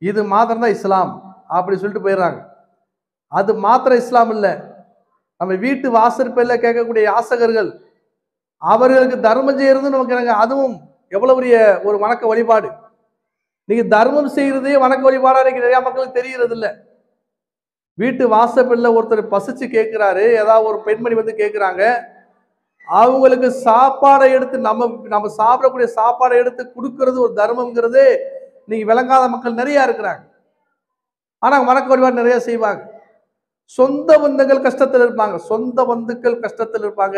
Speaker 1: இது மாத்திரம் தான் இஸ்லாம் அப்படி சொல்லிட்டு போயிடுறாங்க. அது மாத்திரம் இஸ்லாம் இல்லை. நம்ம வீட்டு வாசற்படியில கேட்கக்கூடிய யாசகர்கள் அவர்களுக்கு தர்மம் செய்யறது நமக்கு அதுவும் எவ்வளவு பெரிய ஒரு வணக்க வழிபாடு. நீங்க தர்மம் செய்யறதே வணக்க வழிபாடா இன்னைக்கு நிறைய மக்களுக்கு தெரியறது இல்ல. வீட்டு வாசப்படியில ஒருத்தர் பசிச்சு கேட்கிறாரு, ஏதாவது ஒரு பெண்மணி வந்து கேட்கிறாங்க, அவங்களுக்கு சாப்பாடை எடுத்து நம்ம சாப்பிடக்கூடிய சாப்பாடை எடுத்து கொடுக்கறது ஒரு தர்மம்ங்கிறது நீங்க விளங்காத மக்கள் நிறைய இருக்கிறாங்க. ஆனா வணக்க வழிபாடு நிறைய செய்வாங்க. சொந்த பந்துக்கள் கஷ்டத்தில் இருப்பாங்க, சொந்த பந்துக்கள் கஷ்டத்தில் இருப்பாங்க.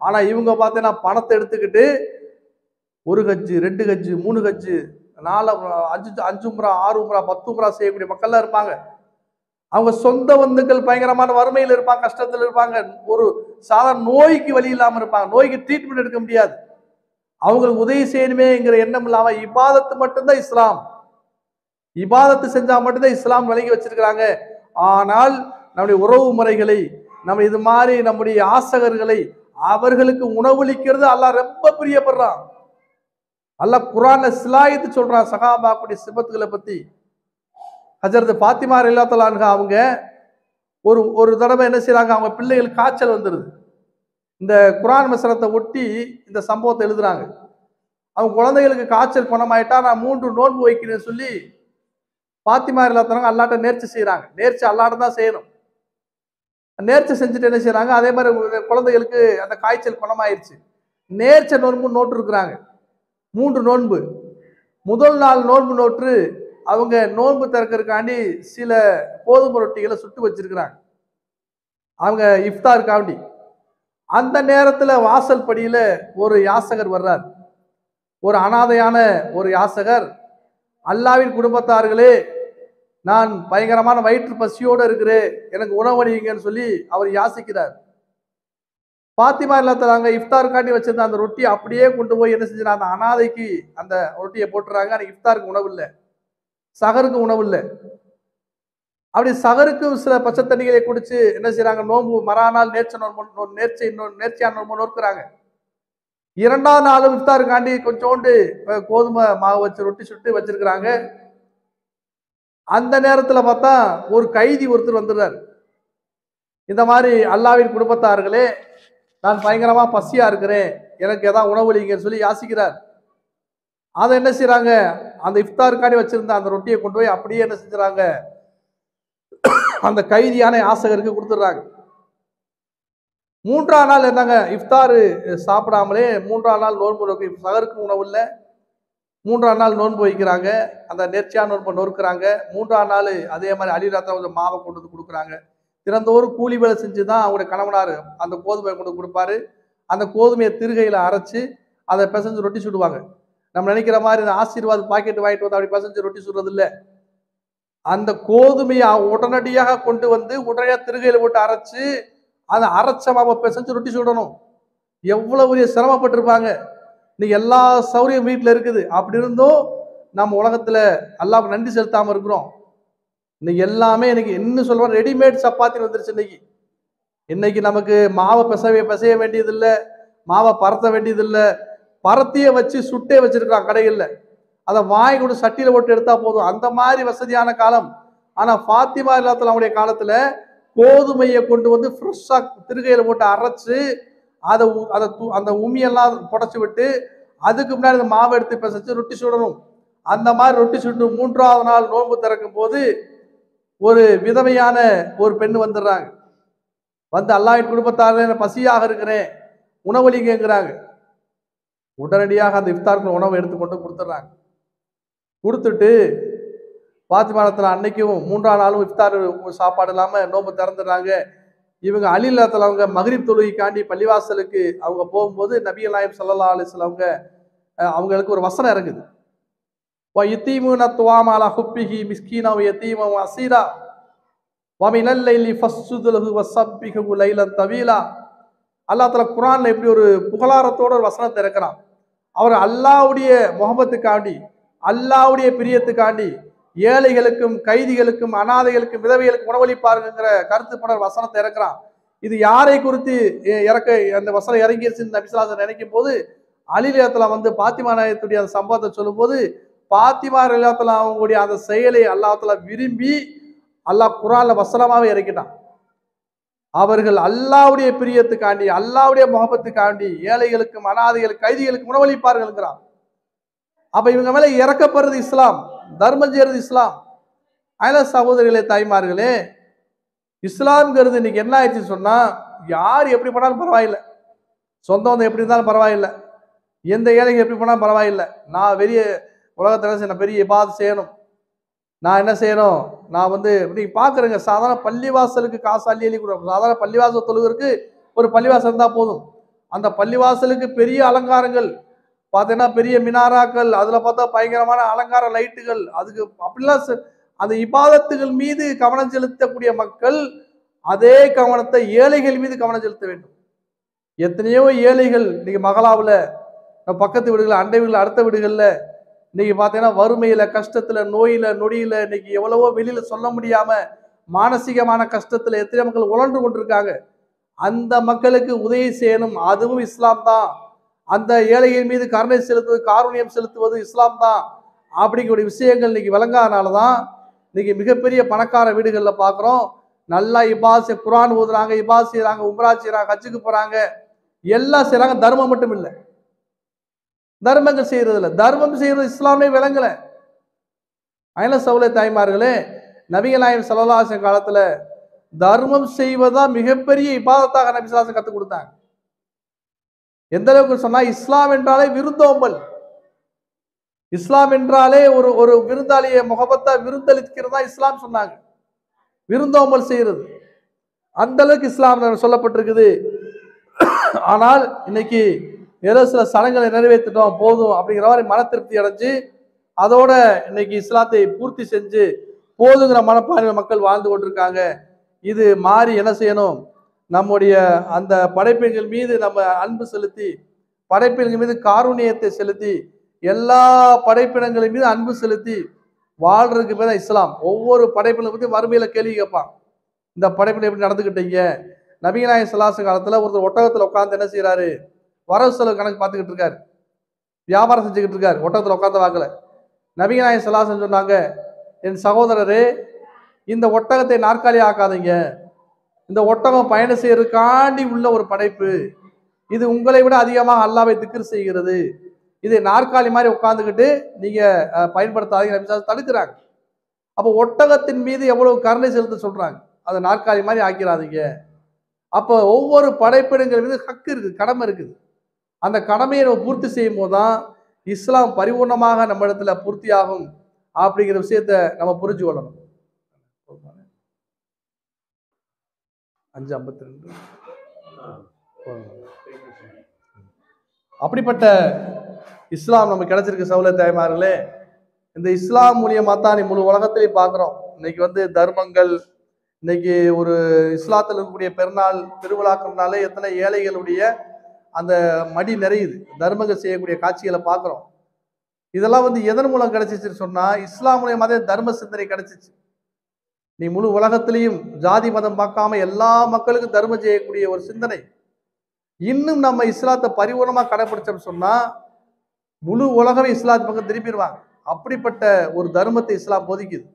Speaker 1: ஆனா இவங்க பார்த்தீங்கன்னா பணத்தை எடுத்துக்கிட்டு 1 கஜ்ஜு 2 கஜ்ஜு 3 கஜ்ஜு 4 5 உம்ரா 6 உம்ரா 10 உம்ரா செய்யக்கூடிய மக்கள்லாம் இருப்பாங்க. அவங்க சொந்த பந்துக்கள் பயங்கரமான வறுமையில் இருப்பாங்க, கஷ்டத்தில் இருப்பாங்க. ஒரு சாதாரண நோய்க்கு வழி இல்லாம இருப்பாங்க, நோய்க்கு ட்ரீட்மெண்ட் எடுக்க முடியாது. அவங்களுக்கு உதவி செய்யணுமேங்கிற எண்ணம் இல்லாம இபாதத்து மட்டும்தான் இஸ்லாம். இபாதத்து செஞ்சா மட்டும்தான் இஸ்லாம் விளங்கி வச்சிருக்கிறாங்க. ஆனால் நம்முடைய உறவு முறைகளை, நம்ம இது மாதிரி நம்முடைய யாசகர்களை அவர்களுக்கு உணவளிக்கிறது அல்லாஹ் ரொம்ப பிரியப்படுறான். அல்லாஹ் குர்ஆன்ல சிலாயித்து சொல்றான் சஹாபாக்குடைய சிபத்துகளை பத்தி. ஹஜ்ரத் ஃபாத்திமா ரலியல்லாஹு அன்ஹா அவங்க ஒரு தடவை என்ன செய்றாங்க, அவங்க பிள்ளைகளுக்கு காய்ச்சல் வந்துருது. இந்த குர்ஆன் வசனத்தை ஒட்டி இந்த சம்பவத்தை எழுதுறாங்க. அவங்க குழந்தைகளுக்கு காய்ச்சல் குணமாயிட்டா நான் 3 நோன்பு வைக்கிறேன்னு சொல்லி ஃபாத்திமா ரலியல்லாஹு அன்ஹா அல்லாஹ்ட்ட நேர்ச்சி செய்றாங்க. நேர்ச்சி அல்லாஹ்ட்ட தான் செய்யணும். நேர்ச்சி செஞ்சுட்டு என்ன செய்றாங்க, அதே மாதிரி குழந்தைகளுக்கு அந்த காய்ச்சல் குணமாயிருச்சு. நேர்ச்ச நோன்பு நோட்டு இருக்கிறாங்க, 3 நோன்பு. முதல் நாள் நோன்பு நோட்டு அவங்க நோன்பு திறக்கிறதுக்காண்டி சில கோதுமை ரொட்டிகளை சுட்டு வச்சிருக்கிறாங்க, அவங்க இஃப்தாருக்காண்டி. அந்த நேரத்துல வாசல் படியில ஒரு யாசகர் வர்றார், ஒரு அனாதையான ஒரு யாசகர். அல்லாவின் குடும்பத்தார்களே, நான் பயங்கரமான வயிற்று பசியோடு இருக்கிறேன், எனக்கு உணவளிங்கன்னு சொல்லி அவர் யாசிக்கிறார். ஃபாத்திமா ரலியல்லாஹு இஃப்தாருக்காண்டி வச்சிருந்த அந்த ரொட்டியை அப்படியே கொண்டு போய் என்ன செஞ்சாங்க, அந்த அனாதைக்கு அந்த ரொட்டியை போட்டுறாங்க. அன்னைக்கு இஃப்தாருக்கு உணவு இல்லை, சகருக்கு உணவு இல்லை. அப்படி சகருக்கும் சில பச்சை தண்ணிகளை குடிச்சு என்ன செய்யறாங்க, நோன்பு மறாநாள் நேர்ச்சியான நோன்பு நோக்குறாங்க. 2ஆவது நாளும் இஃப்தாருக்காண்டி கொஞ்சோண்டு கோதுமை மாவு வச்சு ரொட்டி சுட்டு வச்சிருக்கிறாங்க. அந்த நேரத்துல பார்த்தா ஒரு கைதி ஒருத்தர் வந்துடுறாரு. இந்த மாதிரி அல்லாவின் குடும்பத்தார்களே, நான் பயங்கரமா பசியா இருக்கிறேன், எனக்கு ஏதாவது உணவளிங்கன்னு சொல்லி யாசிக்கிறார். அதை என்ன செய்யறாங்க, அந்த இஃப்தாருக்காண்டி வச்சிருந்த அந்த ரொட்டியை கொண்டு போய் அப்படியே என்ன செஞ்சுறாங்க, அந்த கைதியான யாசகருக்கு கொடுத்துடுறாங்க. 3ஆம் நாள் என்னங்க, இஃப்தாரு சாப்பிடாமலே 3ஆம் நாள் நோன்பு, சகருக்கு உணவு இல்லை. 3ஆம் நாள் நோன்பு வைக்கிறாங்க, அந்த நேர்ச்சியான நோன்பை நோக்குறாங்க. 3ஆம் நாள் அதே மாதிரி அலிராத்தா கொஞ்சம் மாவை கொண்டு வந்து கொடுக்குறாங்க. தினந்தோறும் கூலி வேலை செஞ்சு தான் அவங்களுடைய கணவனார் அந்த கோதுமையை கொண்டு கொடுப்பாரு. அந்த கோதுமையை திருகையில் அரைச்சு அதை பிசைஞ்சு ரொட்டி சுடுவாங்க. நம்ம நினைக்கிற மாதிரி இந்த ஆசீர்வாத் பாக்கெட் வாங்கிட்டு வந்து அப்படி பிசைஞ்சு ரொட்டி சுடுறது இல்லை. அந்த கோதுமையை உடனடியாக கொண்டு வந்து உடனடியாக திருகையில் போட்டு அரைச்சு அதை அரைச்ச மாவை பிசைஞ்சு ரொட்டி சுடணும். எவ்வளவு பெரிய சிரமப்பட்டிருப்பாங்க. இன்னைக்கு எல்லா சௌரியம் வீட்டில் இருக்குது. அப்படி இருந்தும் நம்ம உலகத்துல அல்லாஹ்வுக்கு நன்றி செலுத்தாம இருக்கிறோம். இன்னைக்கு எல்லாமே இன்னைக்கு என்ன சொல்றோம், ரெடிமேட் சப்பாத்தி வந்துருச்சு. இன்னைக்கு நமக்கு மாவை பிசைய வேண்டியது இல்லை, மாவை பரத்த வேண்டியது இல்லை. பரத்திய வச்சு சுட்டே வச்சிருக்கான் கடைகள்ல, அதை வாங்கி கொண்டு சட்டியில போட்டு எடுத்தா போதும். அந்த மாதிரி வசதியான காலம். ஆனா ஃபாத்திமா ரலியல்லாஹு அன்ஹா காலத்துல கோதுமையை கொண்டு வந்து ஃப்ரெஷ்ஷா திருகையில போட்டு அரைச்சு அதை அந்த உமியெல்லாம் புடைச்சு விட்டு அதுக்கு முன்னாடி அந்த மாவை எடுத்து பிசைச்சு ரொட்டி சுடணும். அந்த மாதிரி ரொட்டி சுட்டு 3ஆவது நாள் நோன்பு திறக்கும் போது ஒரு விதவையான ஒரு பெண் வந்துடுறாங்க. வந்து அல்லாஹ்வின் குடும்பத்தாரே, பசியாக இருக்கிறேன், உணவளிங்கிறாங்க. உடனடியாக அந்த இஃப்தாருக்கு உணவை எடுத்துக்கொண்டு கொடுத்துட்றாங்க. கொடுத்துட்டு பாத்திமானத்தில் அன்னைக்கும் 3ஆம் நாளும் இஃப்தார் சாப்பாடு இல்லாமல் நோன்பு திறந்துடுறாங்க. இவங்க அலி ரலியல்லாஹு அவங்க மக்ரிப் தொழுகைக்காண்டி பள்ளிவாசலுக்கு அவங்க போகும்போது நபிகள் நாயகம் ஸல்லல்லாஹு அலைஹி வஸல்லம் அவங்களுக்கு ஒரு வசனம் இறங்குது. وَيَتِيمُونَ الطَّعَامَ عَلَى حُبِّهِ مِسْكِينًا وَيَتِيمًا وَأَسِيرًا وَمِنَ اللَّيْلِ فَاسْجُدْ لَهُ وَسَبِّحْهُ لَيْلًا طَوِيلًا. அல்லாஹ் தஆலா குர்ஆன்ல இப்படி ஒரு புகழாரத்தோட ஒரு வசனத்தை இறக்குறான். அவர் அல்லாஹ்வுடைய முஹப்பத்துக்காண்டி, அல்லாஹ்வுடைய பிரியத்துக்காண்டி ஏழைகளுக்கும் கைதிகளுக்கும் அனாதைகளுக்கும் விதவைகளுக்கும் உணவளிப்பாருங்கிற கருத்து போன வசனத்தை இறக்குறான். இது யாரை குறித்து அந்த வசனம் இறங்கிருச்சுன்னு நபி ஸல்லல்லாஹு அலைஹி வஸல்லம் நினைக்கும் போது அலி ரலியல்லாஹு வந்து பாத்திமா நாயகத்துடைய அந்த சம்பவத்தை சொல்லும் போது பாத்திமா ரலியல்லாஹு அவங்களுடைய அந்த செயலை அல்லாஹ் தஆலா விரும்பி அல்லாஹ் குர்ஆன்ல வசனமாவே இறக்கிட்டான். அவர்கள் அல்லாஹ்வுடைய பிரியத்துக்காண்டி, அல்லாஹ்வுடைய முஹப்பத்துக்காண்டி ஏழைகளுக்கும் அனாதைகளுக்கும் கைதிகளுக்கு உணவளிப்பார்கள்ங்கிறான். அப்ப இவங்க மேல இறக்கப்படுறது இஸ்லாம், தர்மம் செய்யறது இஸ்லாம். அதனால சகோதரிகளே, தாய்மார்களே, இஸ்லாம்ங்கிறது இன்னைக்கு என்ன ஆயிடுச்சு சொன்னா, யார் எப்படி பண்ணாலும் பரவாயில்லை, சொந்த வந்து எப்படி இருந்தாலும் பரவாயில்லை, எந்த ஏழைங்க எப்படி பண்ணாலும் பரவாயில்லை, நான் வெளிய உலகத்தில் நான் பெரிய இபாதத் செய்யணும், நான் என்ன செய்யணும், நான் வந்து நீங்க பாக்குறேங்க, சாதாரண பள்ளிவாசலுக்கு காசு அள்ளி அள்ளி கொடுக்கும். சாதாரண பள்ளிவாசல் தொழுவதற்கு ஒரு பள்ளிவாசல் இருந்தா போதும். அந்த பள்ளிவாசலுக்கு பெரிய அலங்காரங்கள் பார்த்தீங்கன்னா, பெரிய மினாராக்கள், அதுல பார்த்தா பயங்கரமான அலங்கார லைட்டுகள், அதுக்கு அப்படிலாம் அந்த இபாதத்துகள் மீது கவனம் செலுத்தக்கூடிய மக்கள் அதே கவனத்தை ஏழைகள் மீது கவனம் செலுத்த வேண்டும். எத்தனையோ ஏழைகள் இன்னைக்கு மகளாவுல, பக்கத்து வீடுகள், அண்டை வீடுகள், அடுத்த வீடுகள்ல இன்னைக்கு பார்த்தீங்கன்னா வறுமையில, கஷ்டத்துல, நோயில, நொடியில, இன்னைக்கு எவ்வளவோ வெளியில சொல்ல முடியாம மானசீகமான கஷ்டத்துல எத்தனை மக்கள் உழன்று கொண்டிருக்காங்க. அந்த மக்களுக்கு உதவி செய்யணும், அதுவும் இஸ்லாம் தான். அந்த ஏழைகள் மீது கருணை செலுத்துவது, காருண்யம் செலுத்துவது இஸ்லாம் தான். அப்படிங்கிற விஷயங்கள் இன்னைக்கு விளங்காதனாலதான் இன்னைக்கு மிகப்பெரிய பணக்கார வீடுகள்ல பாக்குறோம், நல்லா இபாஸ் குர்ஆன் ஓதுறாங்க, இபாஸ் செய்யறாங்க, உம்ரா செய்யறாங்க, ஹஜ்ஜுக்கு போறாங்க, எல்லாம் செய்யறாங்க. தர்மம் மட்டும் இல்லை, தர்மங்கள் செய்யறது இல்லை. தர்மம் செய்யறது இஸ்லாமே விளங்கல. அயன சவுலே தாய்மார்களே, நபிகள் நாயகம் ஸல்லல்லாஹு அலைஹி வஸல்லம் காலத்துல தர்மம் செய்வதா மிகப்பெரிய இபாதத்தாக நபி ஸல்லல்லாஹு அலைஹி வஸல்லம் கத்துக் கொடுத்தாங்க. எந்த அளவுக்கு சொன்னா, இஸ்லாம் என்றாலே விருந்தோம்பல், இஸ்லாம் என்றாலே ஒரு ஒரு விருந்தாளிய முகபத்தா விருந்தளிக்கிறதா இஸ்லாம் சொன்னாங்க. விருந்தோம்பல் செய்யறது அந்த அளவுக்கு இஸ்லாம் சொல்லப்பட்டிருக்குது. ஆனால் இன்னைக்கு ஏதோ சில சடங்குகளை நிறைவேற்றிட்டோம் போதும் அப்படிங்கிற மாதிரி மன திருப்தி அடைஞ்சு அதோட இன்னைக்கு இஸ்லாத்தை பூர்த்தி செஞ்சு போதுங்கிற மனப்பான்மை மக்கள் வாழ்ந்து கொண்டிருக்காங்க. இது மாறி என்ன செய்யணும், நம்முடைய அந்த படைப்பினங்கள் மீது நம்ம அன்பு செலுத்தி, படைப்பினங்கள் மீது காருண்யத்தை செலுத்தி, எல்லா படைப்பினங்களின் மீது அன்பு செலுத்தி வாழ்றதுக்கு பேர் தான் இஸ்லாம். ஒவ்வொரு படைப்பினை பத்தி வறுமையில கேள்வி கேட்பான், இந்த படைப்பினை எப்படி நடந்துக்கிட்டீங்க. நபிகள் நாயகம் ஸல்லல்லாஹு அலைஹி வஸல்லம் காலத்துல ஒருத்தர் ஒட்டகத்துல உட்கார்ந்து என்ன செய்யறாரு, வரவு செலவு கணக்கு பார்த்துக்கிட்டு இருக்காரு, வியாபாரம் செஞ்சுக்கிட்டு இருக்காரு, ஒட்டகத்துல உட்கார்ந்து வாக்கல. நபிகள் நாயகம் ஸல்லல்லாஹு அலைஹி வஸல்லம் சொன்னாங்க, என் சகோதரரே, இந்த ஒட்டகத்தை நாற்காலி ஆக்காதீங்க, இந்த ஒட்டகம் பயணம் செய்யறதுக்காண்டி உள்ள ஒரு படைப்பு, இது உங்களை விட அதிகமாக அல்லாஹ்வை திக்ர் செய்கிறது, இதை நாற்காலி மாதிரி உட்கார்ந்துக்கிட்டு நீங்க பயன்படுத்தாதீங்க நபி ஸல்லல்லாஹு தடுக்கிறாங்க. அப்போ ஒட்டகத்தின் மீது எவ்வளவு கருணை செலுத்த சொல்றாங்க, அதை நாற்காலி மாதிரி ஆக்கிறாதீங்க. அப்போ ஒவ்வொரு படைப்பினங்கள் மீது ஹக்கு இருக்குது, கடமை இருக்குது. அந்த கடமையை நம்ம பூர்த்தி செய்யும் போதுதான் இஸ்லாம் பரிபூர்ணமாக நம்ம இடத்துல பூர்த்தியாகும் அப்படிங்கிற விஷயத்த நம்ம புரிஞ்சு கொள்ளணும். 5:52 அப்படிப்பட்ட இஸ்லாம் நமக்கு கிடைச்சிருக்கு. சவுலே தாய்மார்களே, இந்த இஸ்லாம் மூலியமா தான் முழு உலகத்திலையும் பார்க்கிறோம். இன்னைக்கு வந்து தர்மங்கள், இன்னைக்கு ஒரு இஸ்லாத்தில் இருக்கக்கூடிய பெருநாள் திருவிழாக்கள்னாலே எத்தனை ஏழைகளுடைய அந்த மடி நிறையுது, தர்மங்கள் செய்யக்கூடிய காட்சிகளை பார்க்கிறோம். இதெல்லாம் வந்து எதன் மூலம் கிடைச்சிச்சுன்னு சொன்னா, இஸ்லாம் மூலியமா தான் தர்ம சிந்தனை கிடைச்சிச்சு. நீ முழு உலகத்திலையும் ஜாதி மதம் பார்க்காம எல்லா மக்களுக்கும் தர்மம் செய்யக்கூடிய ஒரு சிந்தனை. இன்னும் நம்ம இஸ்லாத்தை பரிபூர்ணமா கடைபிடிச்சோம்னு சொன்னா முழு உலகமே இஸ்லாத்து பக்கம் திரும்பிடுவாங்க. அப்படிப்பட்ட ஒரு தர்மத்தை இஸ்லாம் போதிக்குது.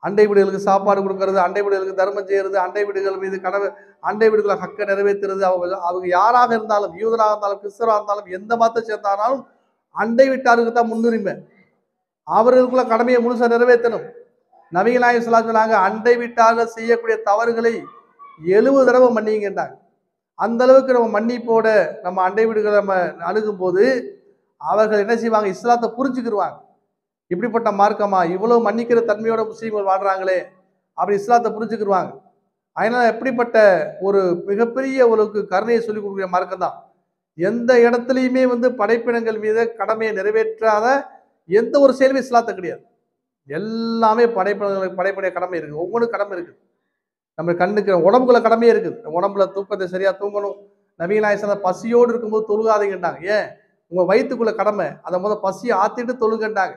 Speaker 1: அண்டை வீடுகளுக்கு சாப்பாடு கொடுக்கறது, அண்டை வீடுகளுக்கு தர்மம் செய்யறது, அண்டை வீடுகள் மீது கடமை, அண்டை வீடுகளை ஹக்கை நிறைவேற்றுறது. அவங்க யாராக இருந்தாலும், யூதராக இருந்தாலும், கிறிஸ்தவராக இருந்தாலும், எந்த மதத்தை சேர்ந்தாலும் அண்டை வீட்டாருக்கு தான் முன்னுரிமை. அவர்களுக்குள்ள கடமையை முழுசா நிறைவேற்றணும். நபிகள் நாயகம் ஸல்லல்லாஹு அலைஹி வஸல்லம் சொன்னாங்க, அண்டை வீட்டார்கள் செய்யக்கூடிய தவறுகளை 70 தடவை மன்னிங்கன்றாங்க. அந்த அளவுக்கு நம்ம மன்னிப்போட நம்ம அண்டை வீடுகளை நம்ம அணுகும் போது அவர்கள் என்ன செய்வாங்க, இஸ்லாத்தை புரிஞ்சுக்கிடுவாங்க. இப்படிப்பட்ட மார்க்கமா, இவ்வளவு மன்னிக்கிற தன்மையோட முஸ்லீம்கள் வாழ்றாங்களே அப்படி இஸ்லாத்தை புரிஞ்சுக்கிடுவாங்க. அதனால எப்படிப்பட்ட ஒரு மிகப்பெரிய ஒரு கருணையை சொல்லிக் கொடுக்குற மார்க்கம் தான். எந்த இடத்துலையுமே வந்து படைப்பினங்கள் மீது கடமையை நிறைவேற்றாத எந்த ஒரு செயலுமே இஸ்லாத்தை கிடையாது. எல்லாமே படைப்பினங்களுக்கு படைப்புடைய கடமை இருக்குது, ஒவ்வொன்றும் கடமை இருக்குது. நம்ம கண்ணுக்கு உடம்புக்குள்ள கடமையே இருக்குது. உடம்புல தூக்கத்தை சரியா தூங்கணும். நபிகள் நாயகம் ஸல்லல்லாஹு அலைஹி வஸல்லம் பசியோடு இருக்கும்போது தொழுகாதீங்கன்றாங்க. ஏன், உங்க வயிற்றுக்குள்ள கடமை, அதை முதல் பசியை ஆத்திட்டு தொழுகண்டாங்க.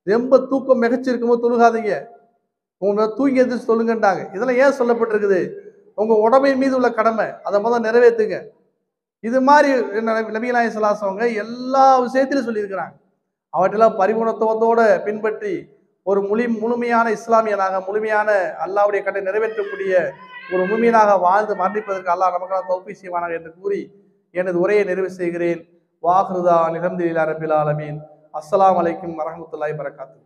Speaker 1: ரொம்ப தூக்கம் மிகச்சி இருக்கும்போது தொழுகாதீங்க, உங்க தூங்கி எதிர்த்து தொழுங்கண்டாங்க. இதெல்லாம் ஏன் சொல்லப்பட்டிருக்குது, உங்க உடம்பின் மீது உள்ள கடமை, அதை முதல் நிறைவேற்றுங்க. இது மாதிரி நபிகள் நாயகம் ஸல்லல்லாஹு அலைஹி வஸல்லம் எல்லா விஷயத்திலும் சொல்லியிருக்கிறாங்க. அவற்றெல்லாம் பரிபூர்ணத்துவத்தோட பின்பற்றி ஒரு முழுமையான இஸ்லாமியனாக, முழுமையான அல்லாஹ்வுடைய கட்டளை நிறைவேற்றக்கூடிய ஒரு முஃமினாக வாழ்ந்து மரணிப்பதற்கு அல்லாஹ் நமக்கான தௌஃபீக் செய்வானாக என்று கூறி எனது உரையை நிறைவு செய்கிறேன். வாஹ்ருதா அல்ஹம்துலில்லாஹி ரப்பில் ஆலமீன். அஸ்ஸலாமு அலைக்கும் வரஹ்மத்துல்லாஹி வபரகாத்துஹு.